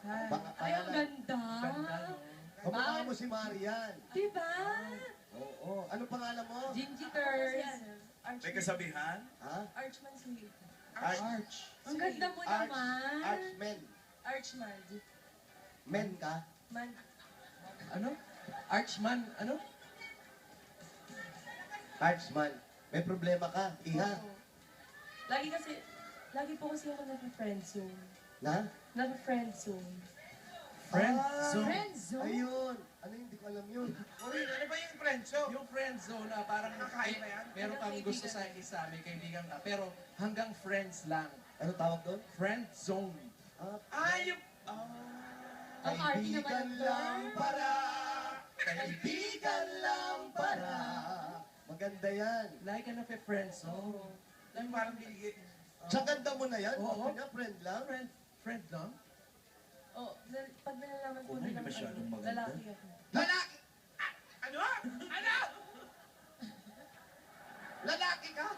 Baka Ay, ang ganda. Ganda, no? kamukha mo si Marian. Diba? Oo. Anong pangalan mo? Gingy Kasi Curls. ano, May kasabihan? Ha? Archman si... Arch. Ang ganda mo naman. Archman. Archman. Men ka? Man. Ano? Archman, ano? Archman. May problema ka, iha. Oo. Lagi po kasi ako nag-friendzone. Na? Nag-friendzone. Friend Ah, zone. Friend zone. Ayun. Ano yun? Hindi ko alam yun. Uy, ano ba yung friend show? Yung friend zone na parang Nakakain na yan? meron kang gusto sa isa, may kaibigan ka, pero hanggang friends lang. Ano tawag doon? Friend zone. Ah, Yung... Ang arty naman kaibigan ng lang term. para. Kaibigan lang para. Maganda yan. Like na friend zone. Yung parang bigay... Sa ganda mo na yan? Oo. Kanya, friend lang? Friend lang? Oh, pag nalalaman ko Kung hindi nilang masyadong maganda. lalaki ako. Lalaki! Ano? Ano? Lalaki ka?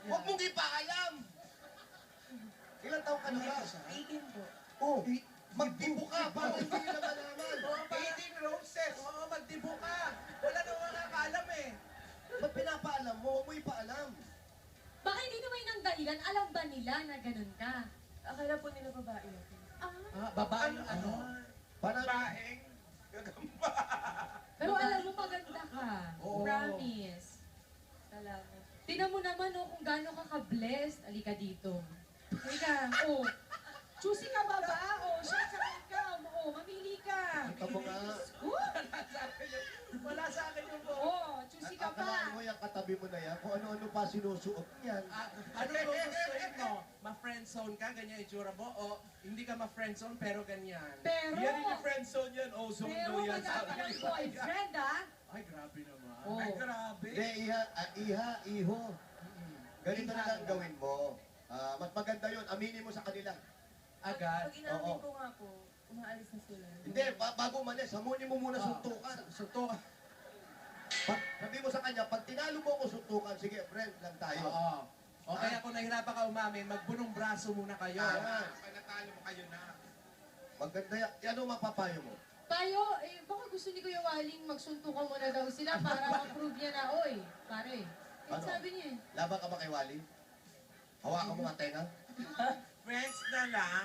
Huwag mong ipaalam! Ilan taong ka na ba? 18 po. Oh, magtibo ka para hindi nila malaman. 18 roses! Oo, magdibo ka. Wala na makakaalam eh. Ba't pinapaalam mo? Huwag mo ipaalam. Baka hindi naman yun ang dahilan. Alam ba nila na ganun ka? Akala po nila babae ako. Babae ano? Parang, Baeng gagamba. Pero alam mo, maganda ka. Oo. Promise. Salamat. Tingnan mo naman kung gaano ka ka-blessed. Alika dito. Halika. Choosy ka ba ba? Siya sa ikaw. Mamili ka. ito mo nga. Wala sa akin yung buhok. Choosy ka Akalaan pa. mo yung katabi mo na yan, kung ano-ano pa sinusuot niyan. Ano gustuin mo? Ma-friendzone ka, ganyan itsura mo? O hindi ka ma-friendzone pero ganyan? Pero, Yan yung friendzone yan. Oh, zone pero daw yan. maganda ng boyfriend, ah. Ay, grabe naman. Ay, grabe. Hindi, iho. Ganito na lang gawin mo. Mas maganda yun, aminin mo sa kanila. Agad. Pag inamin Oo. ko nga po, umaalis na sila. Hindi, bago umalis, hamunin mo muna suntukan. Suntukan. Sabi mo sa kanya, pag tinalo mo ako suntukan, sige, friend lang tayo. Oo. O kaya kung nahirapan ka umamin, magbunong braso muna kayo. Ayan. Pag natalo mo kayo na. Maganda yan. Ano mapapayo mo? Tayo, baka gusto ni Kuya Waling magsuntukan mo na daw sila para ma-prove niya na, oy, pare. Ano? Sabi niya eh. Laban ka ba kay Wally? Hawakan mo nga tenga? Friends na lang.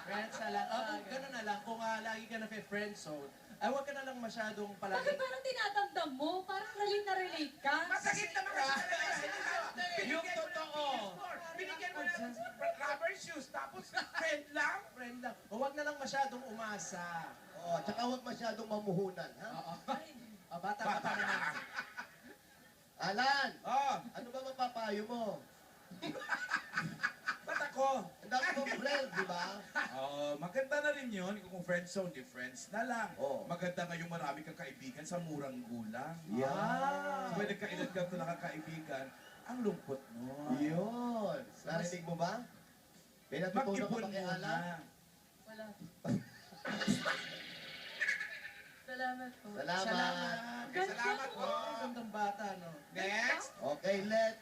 Friends na lang. Kung gano'n na lang, kung lagi ka na friendzone, ay huwag ka na lang masyadong Bakit palagi. parang tinatandam mo? Parang relate na relate ka? Masakit naman kasi talaga sinasabi. Yung totoo. Binigyan mo ng rubber shoes, tapos friend lang. Friend lang. O huwag na lang masyadong umasa. Oo, tsaka huwag masyadong mamuhunan, ha? Oo. Bata-bata naman. Alan, Oh, ano ba mapapayo mo? ba't ako? Ang dami mong friend, di ba? Maganda na rin yun. Kung friends zone, di friends na lang. Oo. Maganda ngayong marami kang kaibigan sa murang gulang. Yan. Kung nagkailan ka ito nakakaibigan, ang lungkot mo. Yun. Narinig mo ba? May natutunan ka Mag-ipon ba kay mo Alan? na. Wala. Salamat po. Salamat. Salamat po. Gandang bata, no? Next. Okay, let